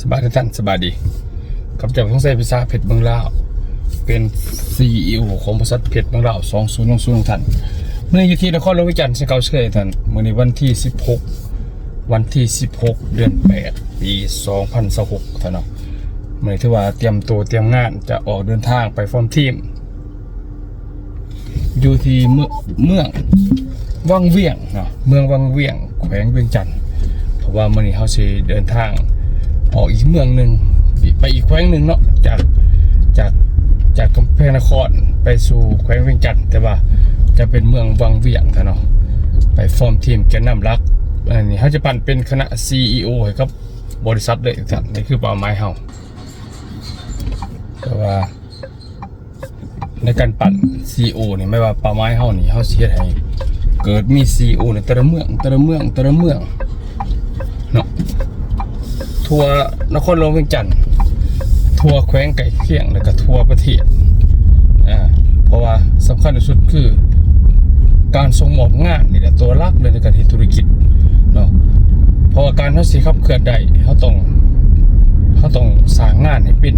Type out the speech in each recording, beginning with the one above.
สบายท่านสบายดีกับเจ้าของใส่พิซซ่าเผ็ดเมืองลาวเป็น CEO ของบริษัทเผ็ดเมืองลาว2020ท่านเมื่ออยู่ที่นครหลวงวิจันทร์เก่าเชื่อท่านเมื่อในวันที่16เดือน8ปี2026ท่านเนาะเมื่อที่ว่าเตรียมตัวเตรียมงานจะออกเดินทางไปฟอร์มทีมอยู่ที่เมืองวังเวียงเนาะเมืองวังเวียงแขวงเวียงจันทร์เพราะว่าเมื่อนี้เขาจะเดินทางออกอีกเมืองหนึ่งไปอีกแขวงหนึ่งเนาะจากกำแพงนครไปสู่แขวงเวียงจันทร์แต่ว่าจะเป็นเมืองวังเวียงเนาะไปฟอร์มทีมแกนนำรักอันนี้เขาจะปั่นเป็นคณะ CEO ให้กับบริษัทเลยท่านนี่คือเป้าหมายเขาแต่ว่าในการปั่น CEO นี่ไม่ว่าเป้าหมายเขานี่เขาเสียให้เกิดมี CEO ในแต่ละเมืองเนาะทัวร์นครหลวงเวียงจันทร์ทัวร์แขวงไก่เคียงแล้วก็ทัวร์ประเทศเพราะว่าสำคัญที่สุดคือการส่งมอบงานนี่แหละตัวหลักเลยในการทำธุรกิจเนาะเพราะว่าการเขาสิขับเคลื่อนได้เขาต้องสร้างงานให้เป็น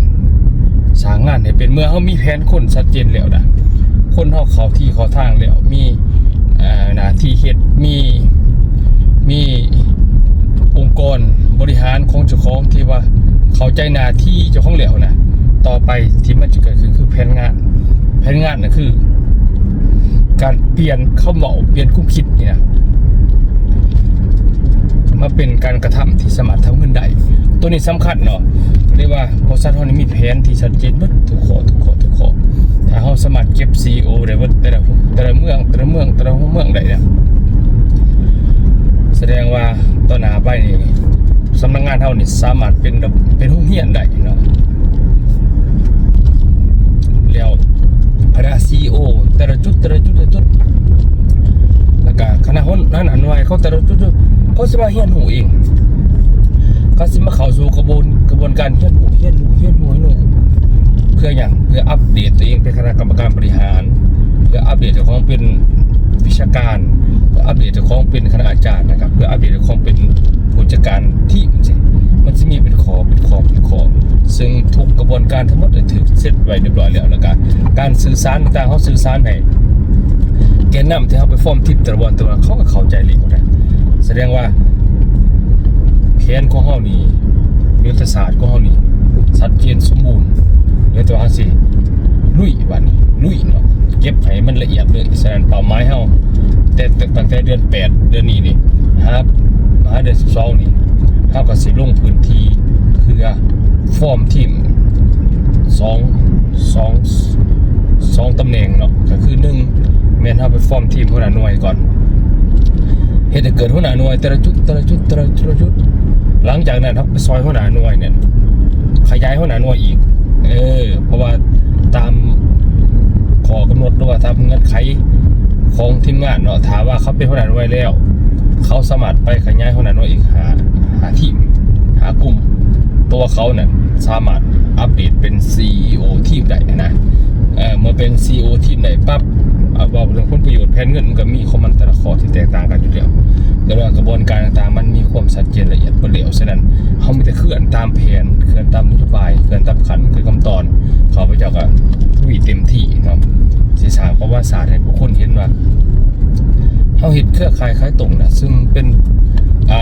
เมื่อเขามีแผนคนชัดเจนแล้วนะคนเขาที่เขาทางแล้วมีหน้าที่เฮ็ดมีองค์กรบริหารของเจ้าของที่ว่าเข้าใจหน้าที่เจ้าของแล้วนะต่อไปที่มันจะเกิดขึ้นคือแผนงานนะคือการเปลี่ยนเข้าเหมาเปลี่ยนคุ้มคิดนี่นะมาเป็นการกระทำที่สามารถทำเงินได้ตัวนี้สำคัญเนาะเรียกว่าบริษัทเรานี่มีแผนที่ชัดเจนหมดทุกข้อถ้าเราสามารถเก็บ CEO ได้ว่าแต่ละเมืองได้เนี่ยแสดงว่าต่อหน้าไปนี่สำนักงานเรานี่สามารถเป็นห้องเรียนได้เนาะแล้วคณะ CEO แต่ละจุดแล้วก็คณะนั้นหน่วยเขาแต่ละจุดเขาสิมาเรียนรู้เองเขาสิมาเข้าสู่กระบวนการเรียนรู้เพื่ออย่างเพื่ออัปเดตตัวเองเป็นคณะกรรมการบริหารเพื่ออัปเดตตัวของเป็นวิชาการเพื่ออัปเดตตัวของเป็นคณะอาจารย์นะครับเพื่ออัปเดตตัวของเป็นผู้จัดการทีมมันจะมีเป็นข้อซึ่งทุกกระบวนการทั้งหมดถูกเซตไว้เรียบร้อยแล้วก็การสื่อสารต่างๆเขาสื่อสารให้แกนนำที่เขาไปฟอร์มทีมแต่ละวันเขาก็เข้าใจเลยนะแสดงว่าแผนของเขานี่ยุทธศาสตร์ของเขานี่ชัดเจนสมบูรณ์เลยตัวเขาสิลุยเนาะเก็บให้มันละเอียดเลยแสดงเป้าหมายเขาแต่ตั้งแต่เดือน8เดือนนี้นี่ครับเดือน12นี่เขาก็สิลงพื้นที่เพื่อฟอร์มทีมสองตำแหน่งเนาะก็คือ1แม่นเขาไปฟอร์มทีมหัวหน้าหน่วยก่อนเฮ็ดให้เกิดหัวหน้าหน่วยแต่ละจุดหลังจากนั้นครับไปซอยหัวหน้าหน่วยเนี่ยขยายหัวหน้าหน่วยอีกเพราะว่าตามข้อกำหนดหรือว่าตามเงื่อนไขของทีมงานเนาะถามว่าเขาเป็นหัวหน้าหน่วยแล้วเขาสามารถไปขยายหัวหน้าหน่วยอีกหาทีมหากลุ่มตัวเขาเนี่ยสามารถอัปเดตเป็น CEO ทีมได้นะเมื่อเป็น CEO ทีมไหนปั๊บว่าเรื่องผลประโยชน์แผนเงินมันก็มีข้อมันแต่ละข้อที่แตกต่างกันอยู่แล้วแต่ว่ากระบวนการต่างๆมันมีความชัดเจนละเอียดเปรี้ยวฉะนั้นเขาไม่ได้เคลื่อนตามแผนเคลื่อนตามนโยบายเคลื่อนตามขันคือคำตอนเขาไปเจ้าก็ลุยเต็มที่เนาะสื่อสารประวัติศาสตร์ให้ผู้คนเห็นว่าเขาเห็นเครือข่ายคล้ายตรงนะซึ่งเป็น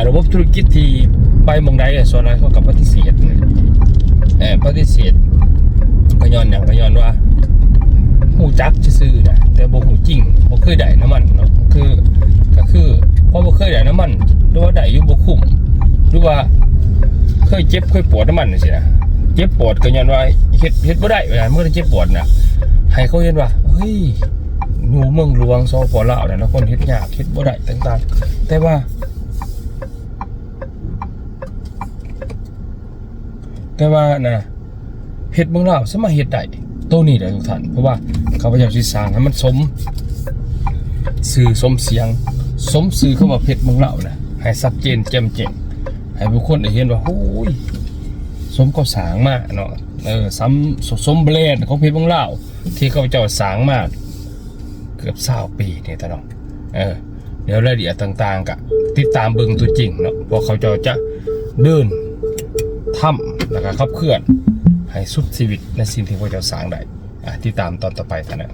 ระบบธุรกิจที่ไปมองใดส่วนใหญ่เขากับปฏิเสธก็ย้อนว่าหูจักซื่อนะแต่บ่หูจริงบ่เคยได้น้ำมันเนาะก็คือพอบ่เคยได้น้ำมันหรือว่าได้อยู่บ่คุ้มหรือว่าเคยเจ็บเคยปวดน้ำมันจังซี่นะเจ็บปวดก็ย้อนว่าเฮ็ดบ่ได้เวลาเมื่อเจ็บปวดน่ะให้เขาเห็นว่าเฮ้ยอยู่เมืองหลวงสปลาวน่ะคนเฮ็ดยากเฮ็ดบ่ได้ต่างๆแต่ว่านะเฮ็ดเมืองลาวสามารถเฮ็ดได้ตัวนี้ได้ทุกท่านเพราะว่าเขาพยายามสิสร้างให้มันสมสื่อสมเสียงสมสื่อเข้ามาเพชรเมืองลาวนะให้ชัดเจนแจ่มแจ้งให้ผู้คนได้เห็นว่าโอ้ยสมเขาสร้างมาเนาะสมแบรนด์ของเพชรเมืองลาวที่เขาเจ้าสร้างมาเกือบ20 ปีนี่ตะเนาะเดี๋ยวรายละเอียดต่างๆก็ติดตามเบิ่งตัวจริงเนาะเพราะเขาเจ้าจะเดินทำ แล้วก็ขับเคลื่อนให้สุดชีวิตในสิ่งที่พวกเจ้าสร้างได้ติดตามตอนต่อไปท่านนะ